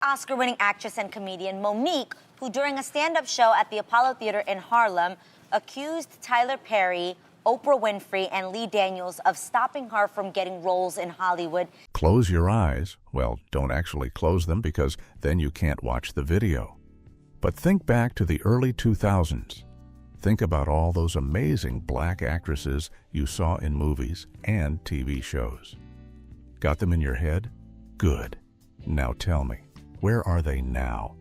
Oscar-winning actress and comedian Mo'Nique, who during a stand-up show at the Apollo Theater in Harlem, accused Tyler Perry, Oprah Winfrey, and Lee Daniels of stopping her from getting roles in Hollywood. Close your eyes. Well, don't actually close them because then you can't watch the video. But think back to the early 2000s. Think about all those amazing black actresses you saw in movies and TV shows. Got them in your head? Good. Now tell me, where are they now?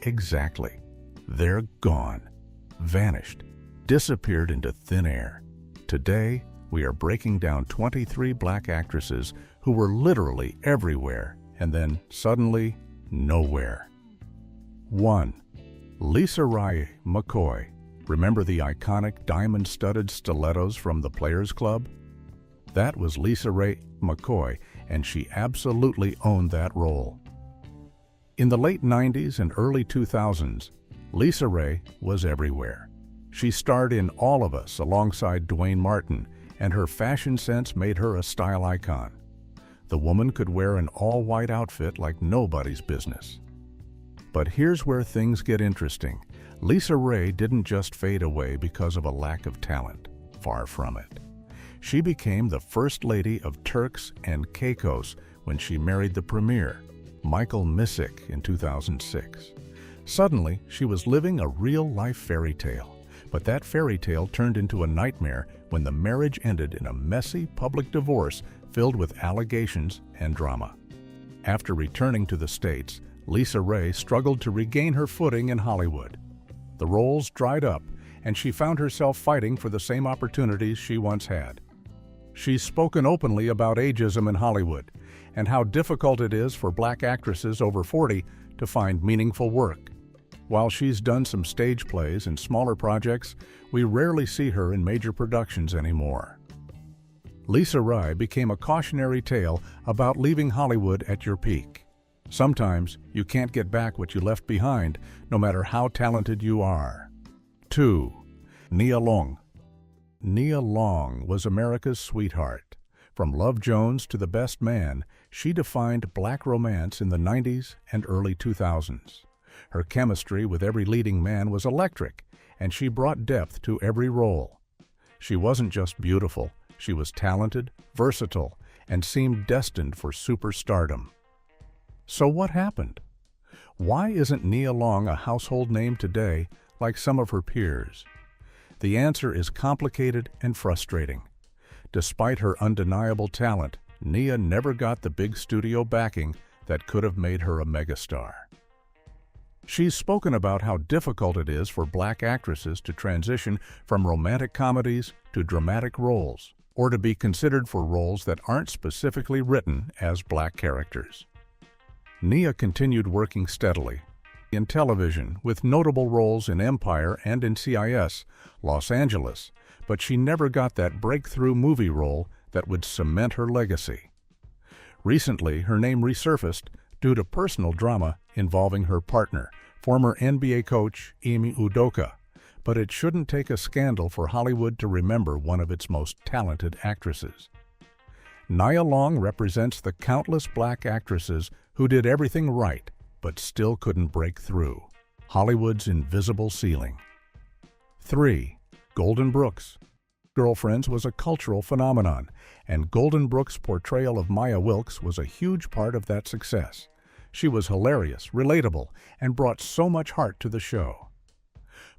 Exactly. They're gone, vanished, disappeared into thin air. Today, we are breaking down 23 black actresses who were literally everywhere and then suddenly nowhere. 1. LisaRaye McCoy. Remember the iconic diamond-studded stilettos from the Players Club? That was LisaRaye McCoy, and she absolutely owned that role. In the late 90s and early 2000s, LisaRaye was everywhere. She starred in All of Us alongside Duane Martin, and her fashion sense made her a style icon. The woman could wear an all-white outfit like nobody's business. But here's where things get interesting. LisaRaye didn't just fade away because of a lack of talent. Far from it. She became the first lady of Turks and Caicos when she married the premier, Michael Misick, in 2006. Suddenly, she was living a real-life fairy tale. But that fairy tale turned into a nightmare when the marriage ended in a messy public divorce filled with allegations and drama. After returning to the States, LisaRaye struggled to regain her footing in Hollywood. The roles dried up, and she found herself fighting for the same opportunities she once had. She's spoken openly about ageism in Hollywood and how difficult it is for black actresses over 40 to find meaningful work. While she's done some stage plays and smaller projects, we rarely see her in major productions anymore. LisaRaye became a cautionary tale about leaving Hollywood at your peak. Sometimes you can't get back what you left behind, no matter how talented you are. 2. Nia Long. Nia Long was America's sweetheart. From Love Jones to The Best Man, she defined black romance in the 90s and early 2000s. Her chemistry with every leading man was electric, and she brought depth to every role. She wasn't just beautiful, she was talented, versatile, and seemed destined for superstardom. So what happened? Why isn't Nia Long a household name today like some of her peers? The answer is complicated and frustrating. Despite her undeniable talent, Nia never got the big studio backing that could have made her a megastar. She's spoken about how difficult it is for black actresses to transition from romantic comedies to dramatic roles, or to be considered for roles that aren't specifically written as black characters. Nia continued working steadily in television with notable roles in Empire and in CIS, Los Angeles, but she never got that breakthrough movie role that would cement her legacy. Recently, her name resurfaced due to personal drama involving her partner, former NBA coach Ime Udoka, but it shouldn't take a scandal for Hollywood to remember one of its most talented actresses. Nia Long represents the countless black actresses who did everything right but still couldn't break through. Hollywood's invisible ceiling. 3. Golden Brooks. Girlfriends was a cultural phenomenon, and Golden Brooks' portrayal of Maya Wilkes was a huge part of that success. She was hilarious, relatable, and brought so much heart to the show.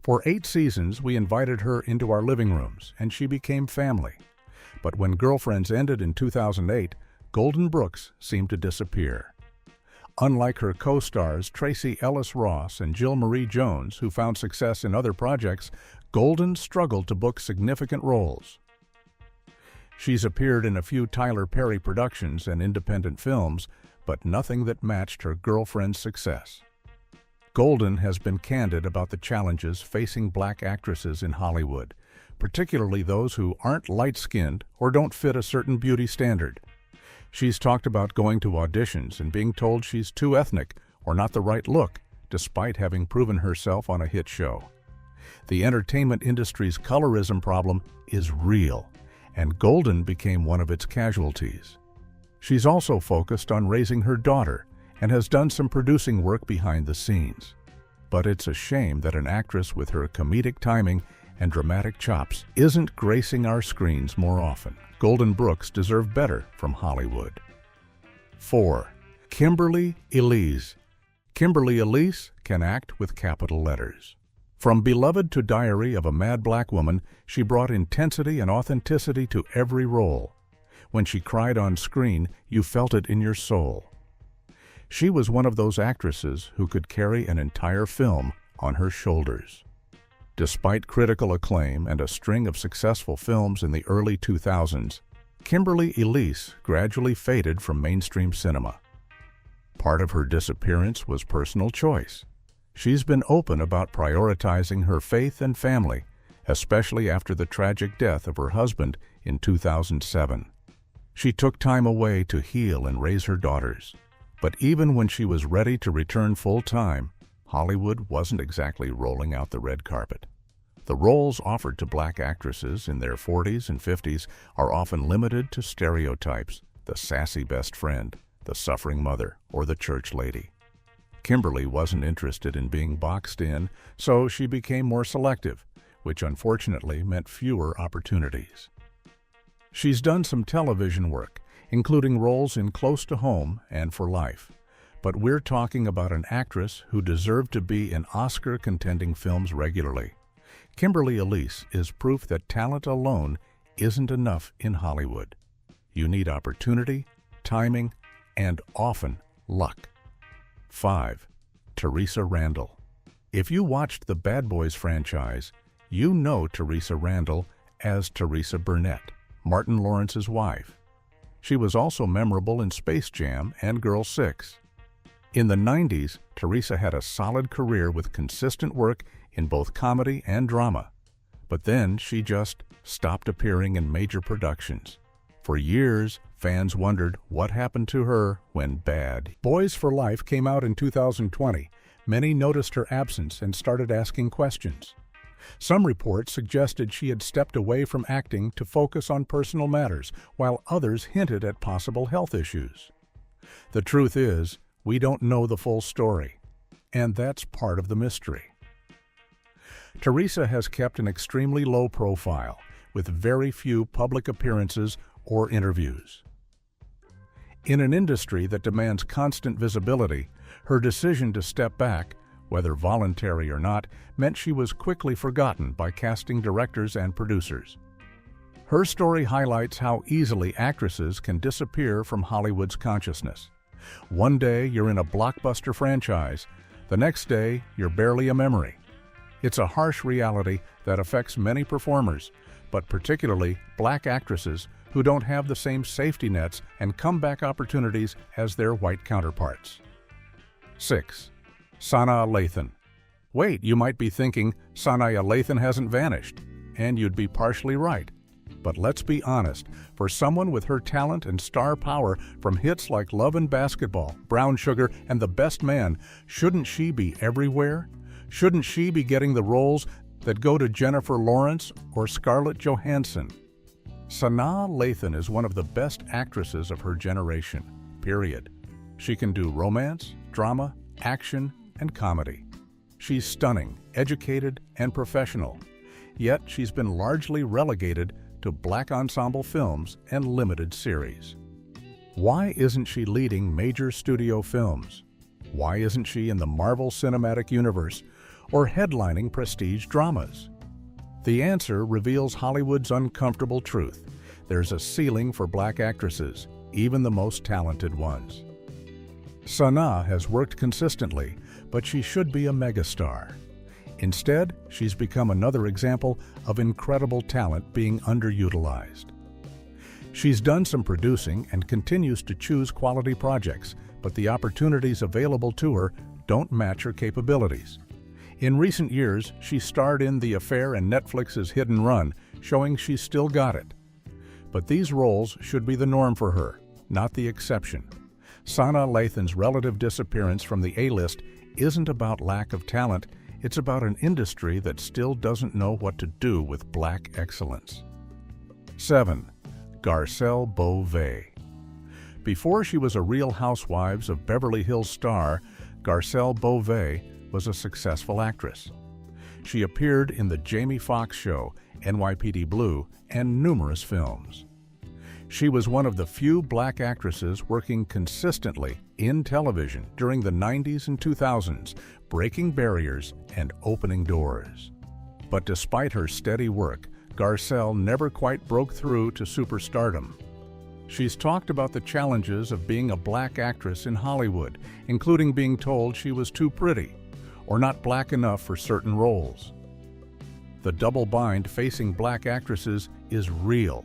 For 8 seasons, we invited her into our living rooms, and she became family. But when Girlfriends ended in 2008, Golden Brooks seemed to disappear. Unlike her co-stars Tracee Ellis Ross and Jill Marie Jones, who found success in other projects, Golden struggled to book significant roles. She's appeared in a few Tyler Perry productions and independent films, but nothing that matched her Girlfriend's success. Golden has been candid about the challenges facing black actresses in Hollywood, particularly those who aren't light-skinned or don't fit a certain beauty standard. She's talked about going to auditions and being told she's too ethnic or not the right look, despite having proven herself on a hit show. The entertainment industry's colorism problem is real, and Golden became one of its casualties. She's also focused on raising her daughter and has done some producing work behind the scenes. But it's a shame that an actress with her comedic timing and dramatic chops isn't gracing our screens more often. Golden Brooks deserve better from Hollywood. 4. Kimberly Elise. Kimberly Elise can act with capital letters. From Beloved to Diary of a Mad Black Woman, she brought intensity and authenticity to every role. When she cried on screen, you felt it in your soul. She was one of those actresses who could carry an entire film on her shoulders. Despite critical acclaim and a string of successful films in the early 2000s, Kimberly Elise gradually faded from mainstream cinema. Part of her disappearance was personal choice. She's been open about prioritizing her faith and family, especially after the tragic death of her husband in 2007. She took time away to heal and raise her daughters. But even when she was ready to return full-time, Hollywood wasn't exactly rolling out the red carpet. The roles offered to black actresses in their 40s and 50s are often limited to stereotypes: the sassy best friend, the suffering mother, or the church lady. Kimberly wasn't interested in being boxed in, so she became more selective, which unfortunately meant fewer opportunities. She's done some television work, including roles in Close to Home and For Life. But we're talking about an actress who deserved to be in Oscar-contending films regularly. Kimberly Elise is proof that talent alone isn't enough in Hollywood. You need opportunity, timing, and often luck. 5. Theresa Randle. If you watched the Bad Boys franchise, you know Theresa Randle as Teresa Burnett, Martin Lawrence's wife. She was also memorable in Space Jam and Girl 6. In the 90s, Theresa had a solid career with consistent work in both comedy and drama. But then she just stopped appearing in major productions. For years, fans wondered what happened to her when Bad Boys for Life came out in 2020. Many noticed her absence and started asking questions. Some reports suggested she had stepped away from acting to focus on personal matters, while others hinted at possible health issues. The truth is, we don't know the full story, and that's part of the mystery. Theresa has kept an extremely low profile, with very few public appearances or interviews. In an industry that demands constant visibility, her decision to step back, whether voluntary or not, meant she was quickly forgotten by casting directors and producers. Her story highlights how easily actresses can disappear from Hollywood's consciousness. One day you're in a blockbuster franchise, the next day you're barely a memory. It's a harsh reality that affects many performers, but particularly black actresses who don't have the same safety nets and comeback opportunities as their white counterparts. 6. Sanaa Lathan. Wait, you might be thinking Sanaa Lathan hasn't vanished, and you'd be partially right. But let's be honest, for someone with her talent and star power from hits like Love and Basketball, Brown Sugar, and The Best Man, shouldn't she be everywhere? Shouldn't she be getting the roles that go to Jennifer Lawrence or Scarlett Johansson? Sanaa Lathan is one of the best actresses of her generation, period. She can do romance, drama, action, and comedy. She's stunning, educated, and professional. Yet she's been largely relegated to black ensemble films and limited series. Why isn't she leading major studio films? Why isn't she in the Marvel Cinematic Universe or headlining prestige dramas? The answer reveals Hollywood's uncomfortable truth. There's a ceiling for black actresses, even the most talented ones. Sanaa has worked consistently, but she should be a megastar. Instead, she's become another example of incredible talent being underutilized. She's done some producing and continues to choose quality projects, but the opportunities available to her don't match her capabilities. In recent years, she starred in The Affair and Netflix's Hit and Run, showing she's still got it. But these roles should be the norm for her, not the exception. Sanaa Lathan's relative disappearance from the A-list isn't about lack of talent, it's about an industry that still doesn't know what to do with black excellence. 7. Garcelle Beauvais. Before she was a Real Housewives of Beverly Hills star, Garcelle Beauvais was a successful actress. She appeared in The Jamie Foxx Show, NYPD Blue, and numerous films. She was one of the few black actresses working consistently in television during the 90s and 2000s, breaking barriers and opening doors. But despite her steady work, Garcelle never quite broke through to superstardom. She's talked about the challenges of being a black actress in Hollywood, including being told she was too pretty or not black enough for certain roles. The double bind facing black actresses is real.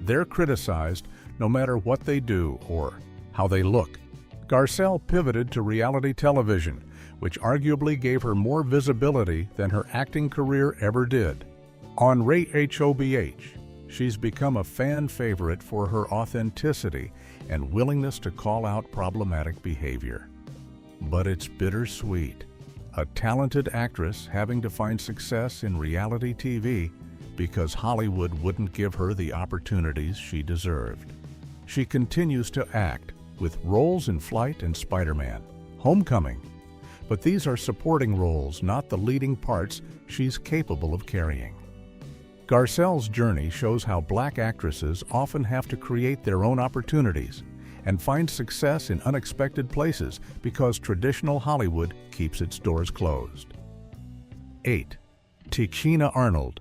They're criticized no matter what they do or how they look. Garcelle pivoted to reality television, which arguably gave her more visibility than her acting career ever did. On Ray HOBH, she's become a fan favorite for her authenticity and willingness to call out problematic behavior. But it's bittersweet. A talented actress having to find success in reality TV because Hollywood wouldn't give her the opportunities she deserved. She continues to act, with roles in Flight and Spider-Man, Homecoming. But these are supporting roles, not the leading parts she's capable of carrying. Garcelle's journey shows how black actresses often have to create their own opportunities and find success in unexpected places because traditional Hollywood keeps its doors closed. 8. Tichina Arnold.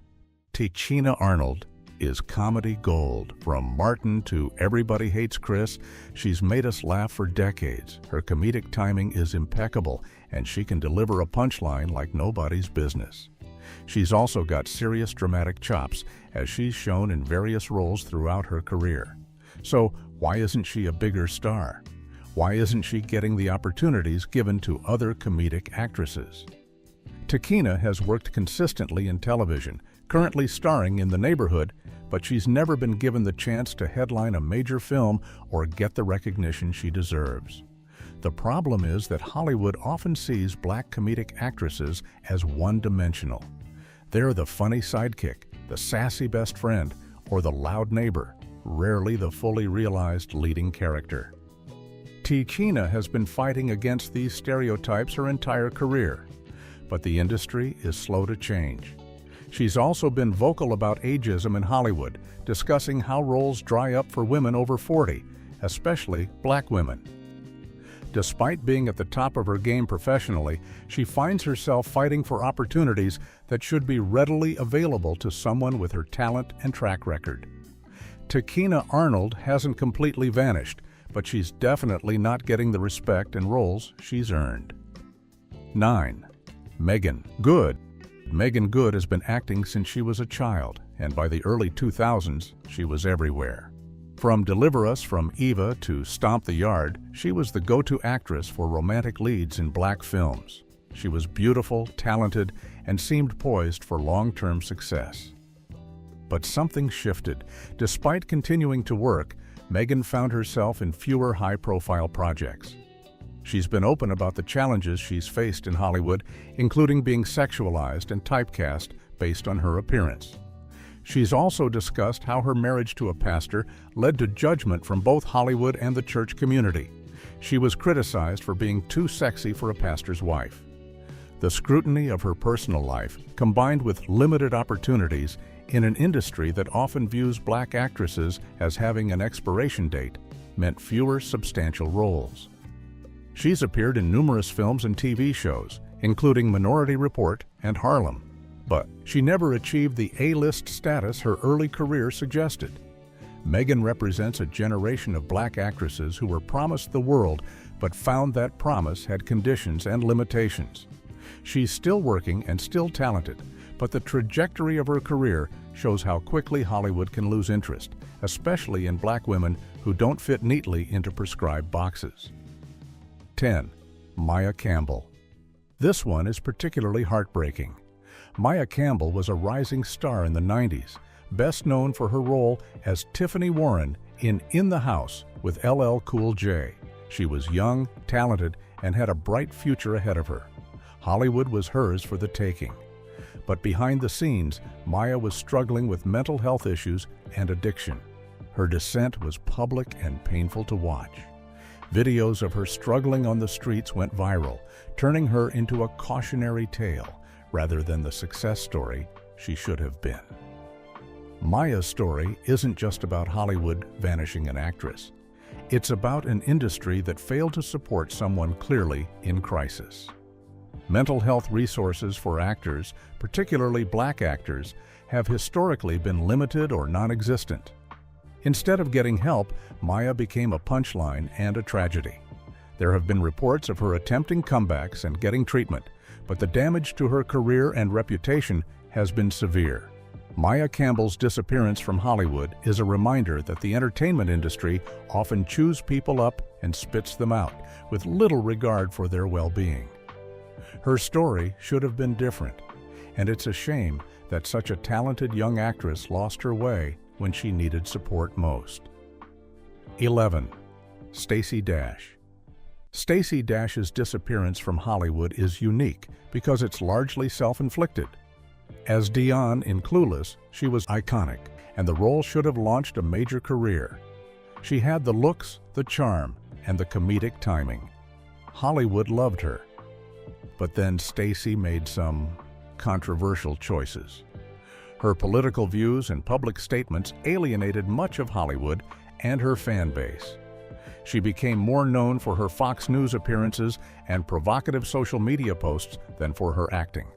Tichina Arnold is comedy gold. From Martin to Everybody Hates Chris, she's made us laugh for decades. Her comedic timing is impeccable, and she can deliver a punchline like nobody's business. She's also got serious dramatic chops, as she's shown in various roles throughout her career. So why isn't she a bigger star? Why isn't she getting the opportunities given to other comedic actresses? Tichina has worked consistently in television, currently starring in The Neighborhood, but she's never been given the chance to headline a major film or get the recognition she deserves. The problem is that Hollywood often sees black comedic actresses as one-dimensional. They're the funny sidekick, the sassy best friend, or the loud neighbor, rarely the fully realized leading character. Tichina has been fighting against these stereotypes her entire career, but the industry is slow to change. She's also been vocal about ageism in Hollywood, discussing how roles dry up for women over 40, especially black women. Despite being at the top of her game professionally, she finds herself fighting for opportunities that should be readily available to someone with her talent and track record. Tichina Arnold hasn't completely vanished, but she's definitely not getting the respect and roles she's earned. 9. Meagan Good. Meagan Good has been acting since she was a child, and by the early 2000s, she was everywhere. From Deliver Us from Eva to Stomp the Yard, she was the go-to actress for romantic leads in black films. She was beautiful, talented, and seemed poised for long-term success. But something shifted. Despite continuing to work, Meagan found herself in fewer high-profile projects. She's been open about the challenges she's faced in Hollywood, including being sexualized and typecast based on her appearance. She's also discussed how her marriage to a pastor led to judgment from both Hollywood and the church community. She was criticized for being too sexy for a pastor's wife. The scrutiny of her personal life, combined with limited opportunities in an industry that often views black actresses as having an expiration date, meant fewer substantial roles. She's appeared in numerous films and TV shows, including Minority Report and Harlem, but she never achieved the A-list status her early career suggested. Meagan represents a generation of black actresses who were promised the world but found that promise had conditions and limitations. She's still working and still talented, but the trajectory of her career shows how quickly Hollywood can lose interest, especially in black women who don't fit neatly into prescribed boxes. 10. Maya Campbell. This one is particularly heartbreaking. Maya Campbell was a rising star in the 90s, best known for her role as Tiffany Warren in the House with LL Cool J. She was young, talented, and had a bright future ahead of her. Hollywood was hers for the taking. But behind the scenes, Maya was struggling with mental health issues and addiction. Her descent was public and painful to watch. Videos of her struggling on the streets went viral, turning her into a cautionary tale rather than the success story she should have been. Maya's story isn't just about Hollywood vanishing an actress. It's about an industry that failed to support someone clearly in crisis. Mental health resources for actors, particularly black actors, have historically been limited or non-existent. Instead of getting help, Maya became a punchline and a tragedy. There have been reports of her attempting comebacks and getting treatment, but the damage to her career and reputation has been severe. Maya Campbell's disappearance from Hollywood is a reminder that the entertainment industry often chews people up and spits them out, with little regard for their well-being. Her story should have been different, and it's a shame that such a talented young actress lost her way when she needed support most. 11. Stacey Dash. Stacey Dash's disappearance from Hollywood is unique because it's largely self-inflicted. As Dion in Clueless, she was iconic, and the role should have launched a major career. She had the looks, the charm, and the comedic timing. Hollywood loved her. But then Stacey made some controversial choices. Her political views and public statements alienated much of Hollywood and her fan base. She became more known for her Fox News appearances and provocative social media posts than for her acting.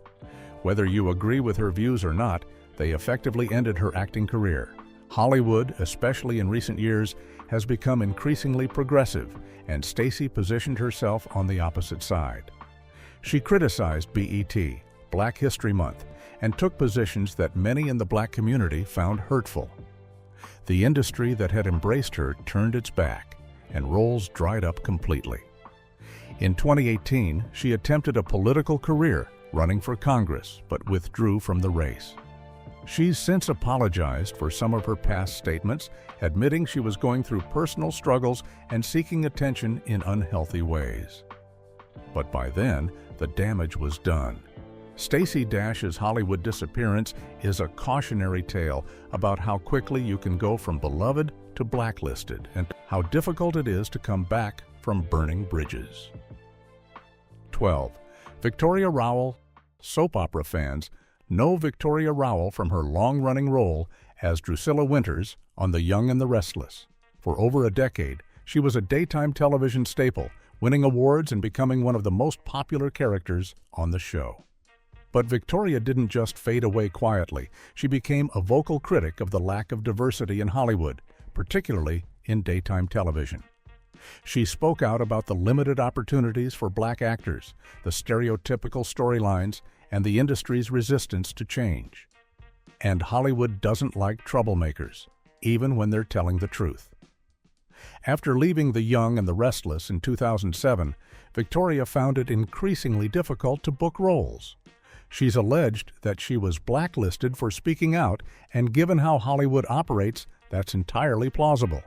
Whether you agree with her views or not, they effectively ended her acting career. Hollywood, especially in recent years, has become increasingly progressive, and Stacey positioned herself on the opposite side. She criticized BET, Black History Month, and took positions that many in the black community found hurtful. The industry that had embraced her turned its back, and roles dried up completely. In 2018, she attempted a political career running for Congress, but withdrew from the race. She's since apologized for some of her past statements, admitting she was going through personal struggles and seeking attention in unhealthy ways. But by then, the damage was done. Stacey Dash's Hollywood disappearance is a cautionary tale about how quickly you can go from beloved to blacklisted and how difficult it is to come back from burning bridges. 12. Victoria Rowell. Soap opera fans know Victoria Rowell from her long-running role as Drusilla Winters on The Young and the Restless. For over a decade, she was a daytime television staple, winning awards and becoming one of the most popular characters on the show. But Victoria didn't just fade away quietly. She became a vocal critic of the lack of diversity in Hollywood, particularly in daytime television. She spoke out about the limited opportunities for black actors, the stereotypical storylines, and the industry's resistance to change. And Hollywood doesn't like troublemakers, even when they're telling the truth. After leaving The Young and the Restless in 2007, Victoria found it increasingly difficult to book roles. She's alleged that she was blacklisted for speaking out, and given how Hollywood operates, that's entirely plausible.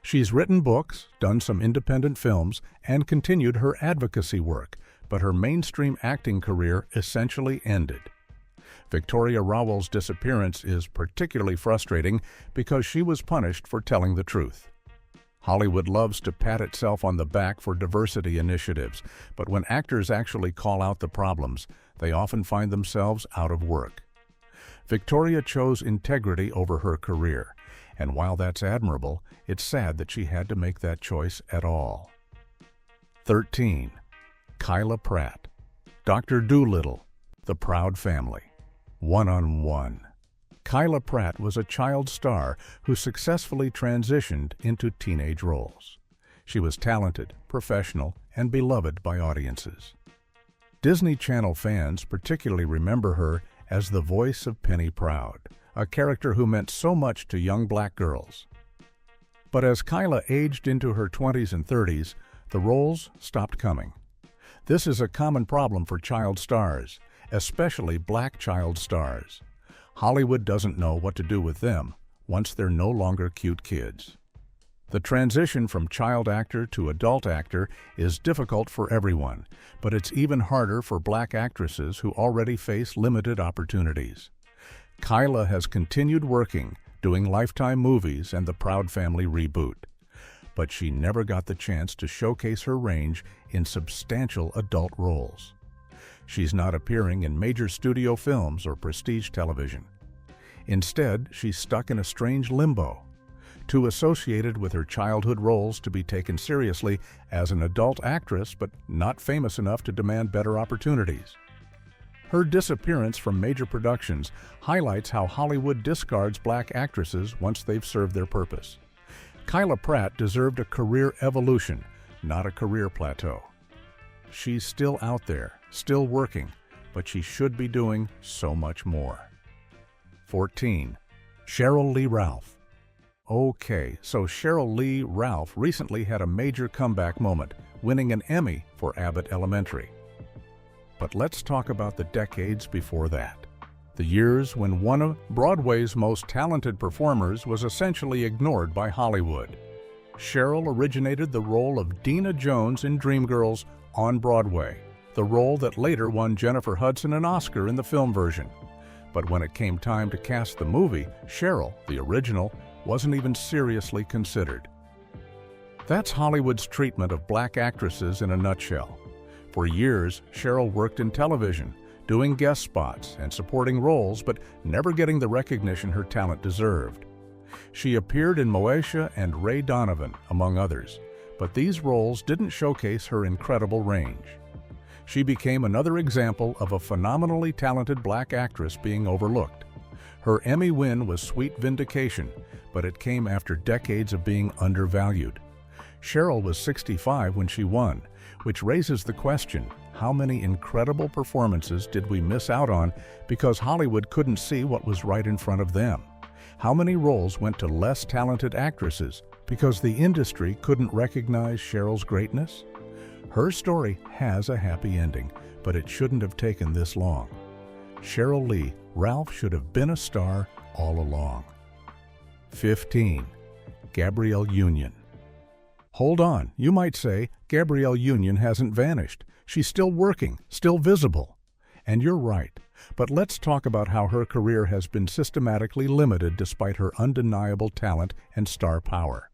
She's written books, done some independent films, and continued her advocacy work, but her mainstream acting career essentially ended. Victoria Rowell's disappearance is particularly frustrating because she was punished for telling the truth. Hollywood loves to pat itself on the back for diversity initiatives, but when actors actually call out the problems, they often find themselves out of work. Victoria chose integrity over her career, and while that's admirable, it's sad that she had to make that choice at all. 13. Kyla Pratt. Dr. Dolittle, The Proud Family. One-on-one. Kyla Pratt was a child star who successfully transitioned into teenage roles. She was talented, professional, and beloved by audiences. Disney Channel fans particularly remember her as the voice of Penny Proud, a character who meant so much to young black girls. But as Kyla aged into her 20s and 30s, the roles stopped coming. This is a common problem for child stars, especially black child stars. Hollywood doesn't know what to do with them once they're no longer cute kids. The transition from child actor to adult actor is difficult for everyone, but it's even harder for black actresses who already face limited opportunities. Kyla has continued working, doing Lifetime movies and the Proud Family reboot. But she never got the chance to showcase her range in substantial adult roles. She's not appearing in major studio films or prestige television. Instead, she's stuck in a strange limbo, too associated with her childhood roles to be taken seriously as an adult actress, but not famous enough to demand better opportunities. Her disappearance from major productions highlights how Hollywood discards black actresses once they've served their purpose. Kyla Pratt deserved a career evolution, not a career plateau. She's still out there, still working, but she should be doing so much more. 14. Sheryl Lee Ralph. Okay, so Sheryl Lee Ralph recently had a major comeback moment, winning an Emmy for Abbott Elementary. But let's talk about the decades before that. The years when one of Broadway's most talented performers was essentially ignored by Hollywood. Sheryl originated the role of Deena Jones in Dreamgirls on Broadway, the role that later won Jennifer Hudson an Oscar in the film version. But when it came time to cast the movie, Sheryl, the original, wasn't even seriously considered. That's Hollywood's treatment of black actresses in a nutshell. For years, Sheryl worked in television, doing guest spots and supporting roles, but never getting the recognition her talent deserved. She appeared in Moesha and Ray Donovan, among others, but these roles didn't showcase her incredible range. She became another example of a phenomenally talented black actress being overlooked. Her Emmy win was sweet vindication, but it came after decades of being undervalued. Sheryl was 65 when she won, which raises the question, how many incredible performances did we miss out on because Hollywood couldn't see what was right in front of them? How many roles went to less talented actresses because the industry couldn't recognize Sheryl's greatness? Her story has a happy ending, but it shouldn't have taken this long. Sheryl Lee Ralph should have been a star all along. 15. Gabrielle Union. Hold on, you might say, Gabrielle Union hasn't vanished. She's still working, still visible. And you're right, but let's talk about how her career has been systematically limited despite her undeniable talent and star power.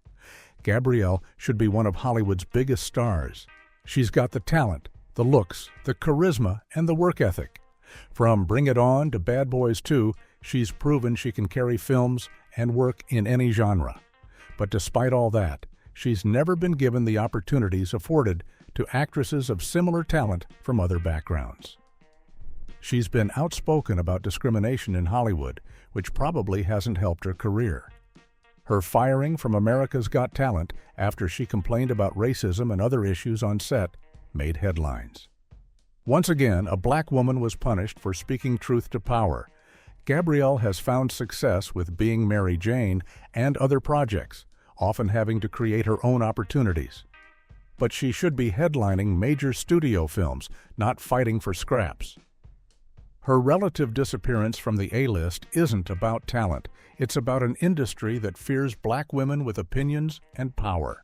Gabrielle should be one of Hollywood's biggest stars. She's got the talent, the looks, the charisma, and the work ethic. From Bring It On to Bad Boys 2, she's proven she can carry films and work in any genre. But despite all that, she's never been given the opportunities afforded to actresses of similar talent from other backgrounds. She's been outspoken about discrimination in Hollywood, which probably hasn't helped her career. Her firing from America's Got Talent after she complained about racism and other issues on set made headlines. Once again, a black woman was punished for speaking truth to power. Gabrielle has found success with Being Mary Jane and other projects, often having to create her own opportunities. But she should be headlining major studio films, not fighting for scraps. Her relative disappearance from the A-list isn't about talent. It's about an industry that fears black women with opinions and power.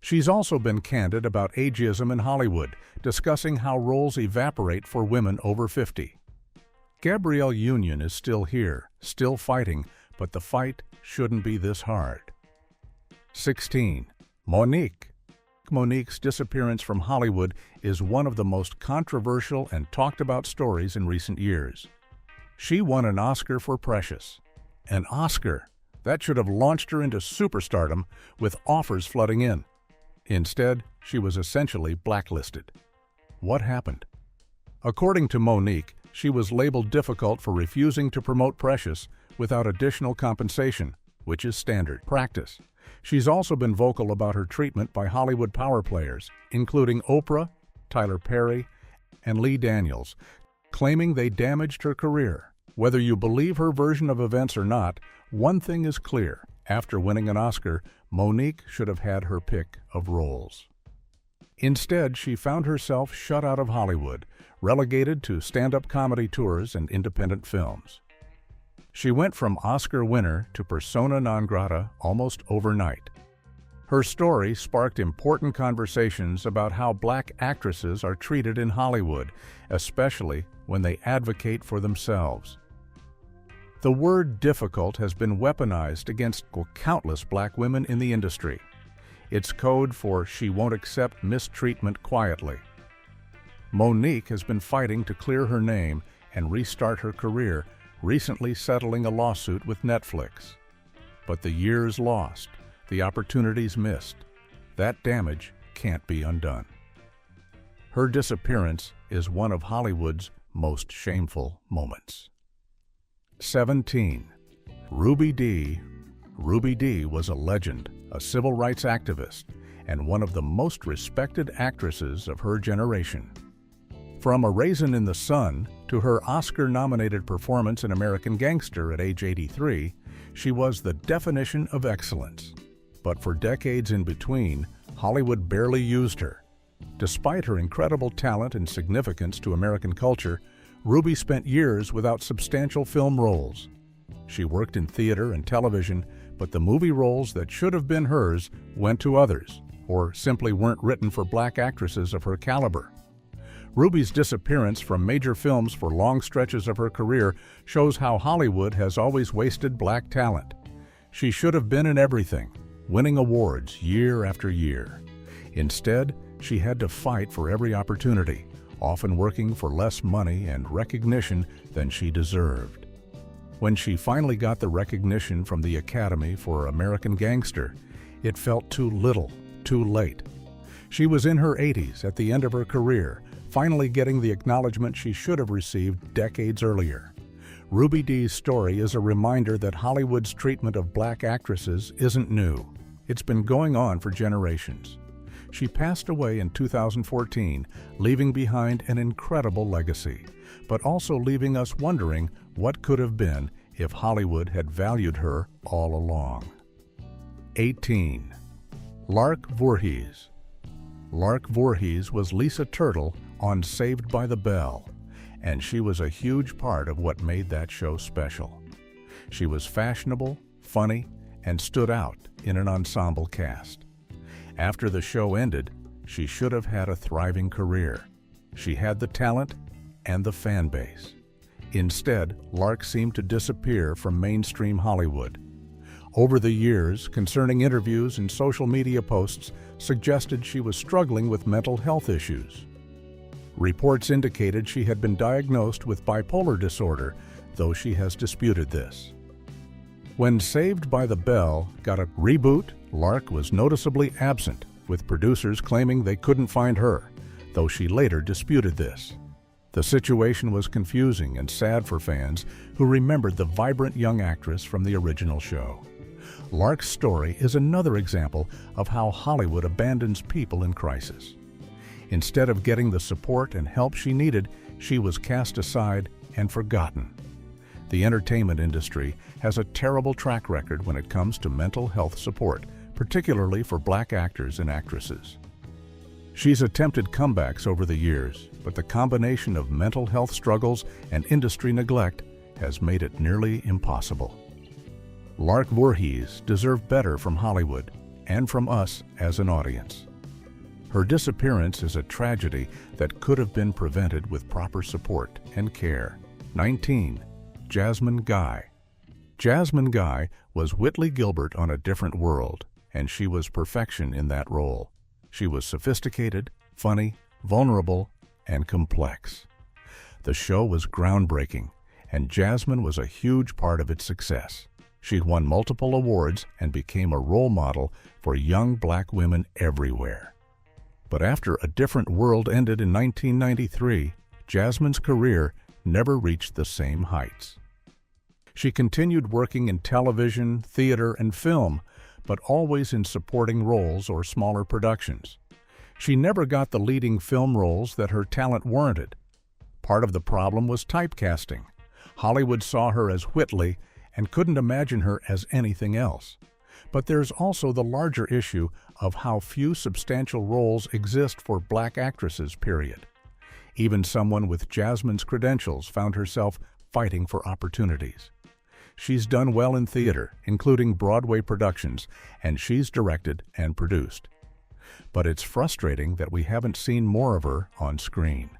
She's also been candid about ageism in Hollywood, discussing how roles evaporate for women over 50. Gabrielle Union is still here, still fighting, but the fight shouldn't be this hard. 16. Mo'Nique. Mo'Nique's disappearance from Hollywood is one of the most controversial and talked about stories in recent years. She won an Oscar for Precious. An Oscar that should have launched her into superstardom with offers flooding in. Instead, she was essentially blacklisted. What happened? According to Mo'Nique, she was labeled difficult for refusing to promote Precious without additional compensation, which is standard practice. She's also been vocal about her treatment by Hollywood power players, including Oprah, Tyler Perry, and Lee Daniels, claiming they damaged her career. Whether you believe her version of events or not, one thing is clear. After winning an Oscar, Mo'Nique should have had her pick of roles. Instead, she found herself shut out of Hollywood, relegated to stand-up comedy tours and independent films. She went from Oscar winner to persona non grata almost overnight. Her story sparked important conversations about how black actresses are treated in Hollywood, especially when they advocate for themselves. The word difficult has been weaponized against countless black women in the industry. It's code for she won't accept mistreatment quietly. Mo'Nique has been fighting to clear her name and restart her career, recently settling a lawsuit with Netflix. But the years lost, the opportunities missed, that damage can't be undone. Her disappearance is one of Hollywood's most shameful moments. 17. Ruby Dee. Ruby Dee was a legend, a civil rights activist, and one of the most respected actresses of her generation. From A Raisin in the Sun to her Oscar-nominated performance in American Gangster at age 83, she was the definition of excellence. But for decades in between, Hollywood barely used her. Despite her incredible talent and significance to American culture, Ruby spent years without substantial film roles. She worked in theater and television, but the movie roles that should have been hers went to others, or simply weren't written for black actresses of her caliber. Ruby's disappearance from major films for long stretches of her career shows how Hollywood has always wasted black talent. She should have been in everything, winning awards year after year. Instead, she had to fight for every opportunity, often working for less money and recognition than she deserved. When she finally got the recognition from the Academy for American Gangster, it felt too little, too late. She was in her 80s at the end of her career, finally getting the acknowledgement she should have received decades earlier. Ruby Dee's story is a reminder that Hollywood's treatment of black actresses isn't new. It's been going on for generations. She passed away in 2014, leaving behind an incredible legacy, but also leaving us wondering what could have been if Hollywood had valued her all along. 18. Lark Voorhees. Lark Voorhees was Lisa Turtle on Saved by the Bell, and she was a huge part of what made that show special. She was fashionable, funny, and stood out in an ensemble cast. After the show ended, she should have had a thriving career. She had the talent and the fan base. Instead, Lark seemed to disappear from mainstream Hollywood. Over the years, concerning interviews and social media posts suggested she was struggling with mental health issues. Reports indicated she had been diagnosed with bipolar disorder, though she has disputed this. When Saved by the Bell got a reboot, Lark was noticeably absent, with producers claiming they couldn't find her, though she later disputed this. The situation was confusing and sad for fans who remembered the vibrant young actress from the original show. Lark's story is another example of how Hollywood abandons people in crisis. Instead of getting the support and help she needed, she was cast aside and forgotten. The entertainment industry has a terrible track record when it comes to mental health support, particularly for black actors and actresses. She's attempted comebacks over the years, but the combination of mental health struggles and industry neglect has made it nearly impossible. Lark Voorhees deserved better from Hollywood and from us as an audience. Her disappearance is a tragedy that could have been prevented with proper support and care. 19. Jasmine Guy. Jasmine Guy was Whitley Gilbert on A Different World, and she was perfection in that role. She was sophisticated, funny, vulnerable, and complex. The show was groundbreaking, and Jasmine was a huge part of its success. She won multiple awards and became a role model for young black women everywhere. But after A Different World ended in 1993, Jasmine's career never reached the same heights. She continued working in television, theater, and film, but always in supporting roles or smaller productions. She never got the leading film roles that her talent warranted. Part of the problem was typecasting. Hollywood saw her as Whitley and couldn't imagine her as anything else. But there's also the larger issue of how few substantial roles exist for black actresses, period. Even someone with Jasmine's credentials found herself fighting for opportunities. She's done well in theater, including Broadway productions, and she's directed and produced. But it's frustrating that we haven't seen more of her on screen.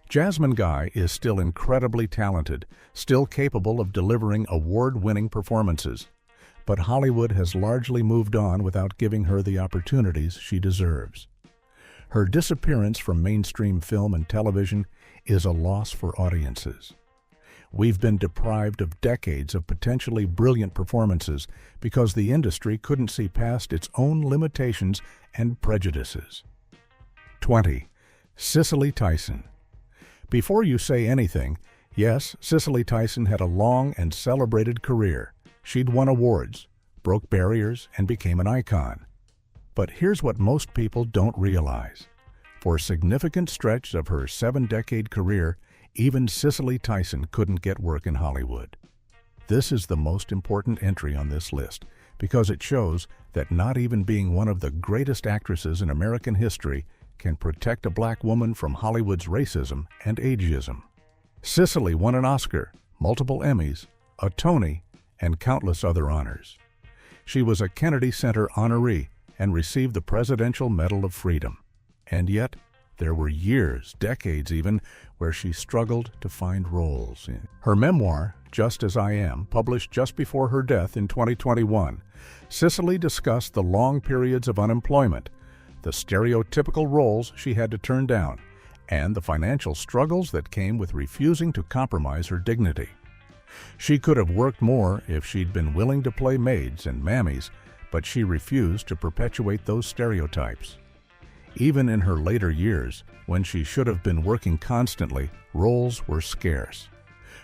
Jasmine Guy is still incredibly talented, still capable of delivering award-winning performances. But Hollywood has largely moved on without giving her the opportunities she deserves. Her disappearance from mainstream film and television is a loss for audiences. We've been deprived of decades of potentially brilliant performances because the industry couldn't see past its own limitations and prejudices. 20. Cicely Tyson. Before you say anything, yes, Cicely Tyson had a long and celebrated career. She'd won awards, broke barriers, and became an icon. But here's what most people don't realize. For a significant stretch of her 7-decade career, even Cicely Tyson couldn't get work in Hollywood. This is the most important entry on this list because it shows that not even being one of the greatest actresses in American history can protect a black woman from Hollywood's racism and ageism. Cicely won an Oscar, multiple Emmys, a Tony, and countless other honors. She was a Kennedy Center honoree and received the Presidential Medal of Freedom. And yet, there were years, decades even, where she struggled to find roles. Her memoir, Just As I Am, published just before her death in 2021, Cicely discussed the long periods of unemployment, the stereotypical roles she had to turn down, and the financial struggles that came with refusing to compromise her dignity. She could have worked more if she'd been willing to play maids and mammies, but she refused to perpetuate those stereotypes. Even in her later years, when she should have been working constantly, roles were scarce.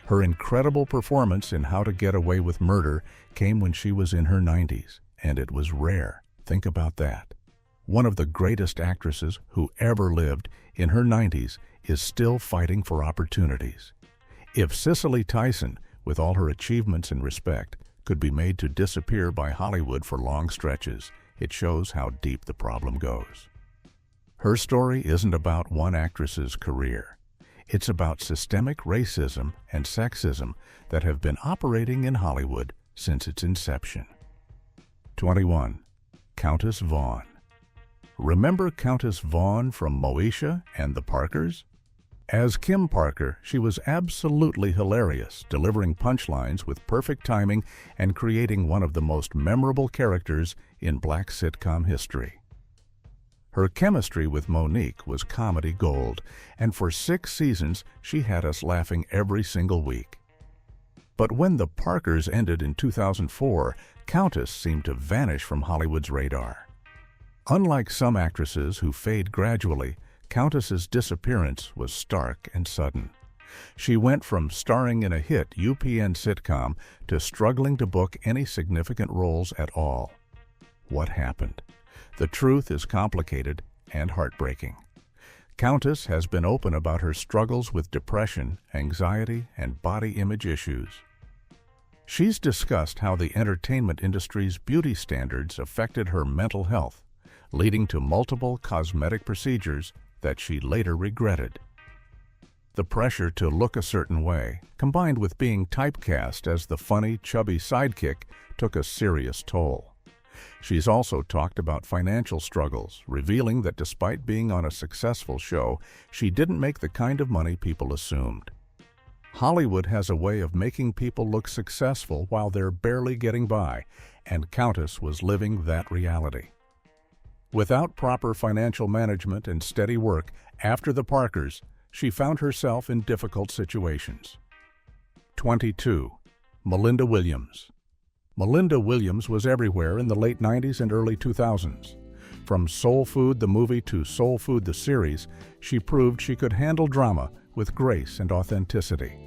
Her incredible performance in How to Get Away with Murder came when she was in her 90s, and it was rare. Think about that. One of the greatest actresses who ever lived, in her 90s, is still fighting for opportunities. If Cicely Tyson, with all her achievements and respect, could be made to disappear by Hollywood for long stretches, it shows how deep the problem goes. Her story isn't about one actress's career. It's about systemic racism and sexism that have been operating in Hollywood since its inception. 21. Countess Vaughn. Remember Countess Vaughn from Moesha and the Parkers? As Kim Parker, she was absolutely hilarious, delivering punchlines with perfect timing and creating one of the most memorable characters in black sitcom history. Her chemistry with Monique was comedy gold, and for 6 seasons she had us laughing every single week. But when the Parkers ended in 2004, Countess seemed to vanish from Hollywood's radar. Unlike some actresses who fade gradually, Countess's disappearance was stark and sudden. She went from starring in a hit UPN sitcom to struggling to book any significant roles at all. What happened? The truth is complicated and heartbreaking. Countess has been open about her struggles with depression, anxiety, and body image issues. She's discussed how the entertainment industry's beauty standards affected her mental health, leading to multiple cosmetic procedures that she later regretted. The pressure to look a certain way, combined with being typecast as the funny, chubby sidekick, took a serious toll. She's also talked about financial struggles, revealing that despite being on a successful show, she didn't make the kind of money people assumed. Hollywood has a way of making people look successful while they're barely getting by, and Countess was living that reality. Without proper financial management and steady work, after the Parkers, she found herself in difficult situations. 22. Melinda Williams. Melinda Williams was everywhere in the late 90s and early 2000s. From Soul Food the movie to Soul Food the series, she proved she could handle drama with grace and authenticity.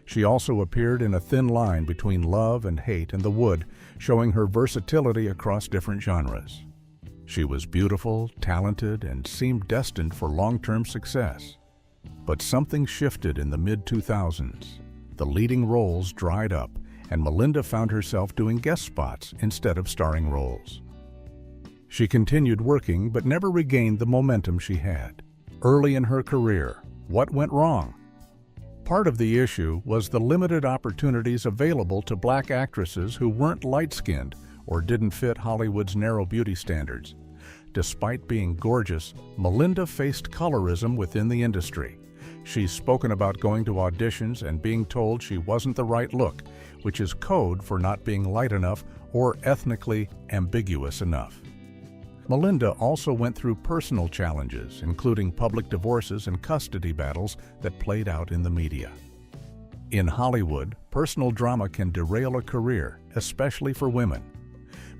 She also appeared in A Thin Line Between Love and Hate in The Wood, showing her versatility across different genres. She was beautiful, talented, and seemed destined for long-term success. But something shifted in the mid-2000s. The leading roles dried up, and Melinda found herself doing guest spots instead of starring roles. She continued working but never regained the momentum she had. Early in her career, what went wrong? Part of the issue was the limited opportunities available to black actresses who weren't light-skinned or didn't fit Hollywood's narrow beauty standards. Despite being gorgeous, Melinda faced colorism within the industry. She's spoken about going to auditions and being told she wasn't the right look, which is code for not being light enough or ethnically ambiguous enough. Melinda also went through personal challenges, including public divorces and custody battles that played out in the media. In Hollywood, personal drama can derail a career, especially for women.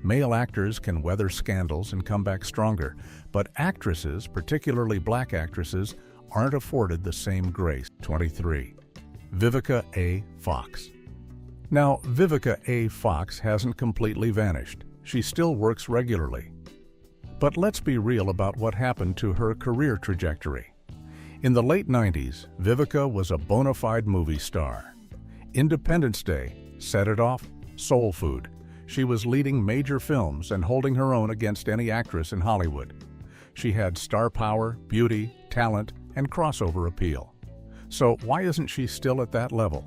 Male actors can weather scandals and come back stronger, but actresses, particularly black actresses, aren't afforded the same grace. 23. Vivica A. Fox. Now, Vivica A. Fox hasn't completely vanished. She still works regularly. But let's be real about what happened to her career trajectory. In the late 90s, Vivica was a bona fide movie star. Independence Day, Set It Off, Soul Food. She was leading major films and holding her own against any actress in Hollywood. She had star power, beauty, talent, and crossover appeal. So why isn't she still at that level?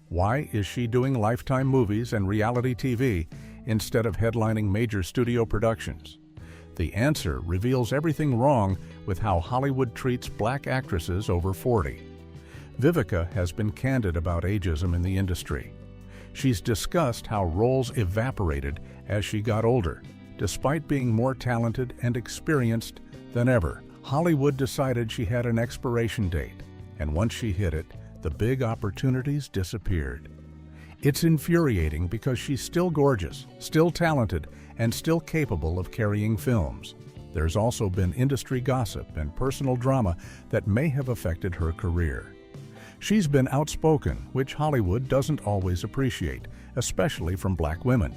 Why is she doing Lifetime movies and reality TV instead of headlining major studio productions? The answer reveals everything wrong with how Hollywood treats black actresses over 40. Vivica has been candid about ageism in the industry. She's discussed how roles evaporated as she got older. Despite being more talented and experienced than ever, Hollywood decided she had an expiration date, and once she hit it, the big opportunities disappeared. It's infuriating because she's still gorgeous, still talented, and still capable of carrying films. There's also been industry gossip and personal drama that may have affected her career. She's been outspoken, which Hollywood doesn't always appreciate, especially from black women.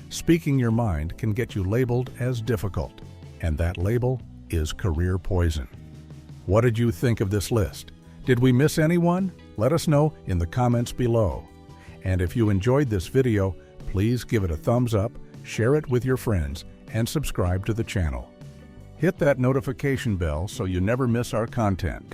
Speaking your mind can get you labeled as difficult, and that label is career poison. What did you think of this list? Did we miss anyone? Let us know in the comments below. And if you enjoyed this video, please give it a thumbs up, share it with your friends, and subscribe to the channel. Hit that notification bell so you never miss our content.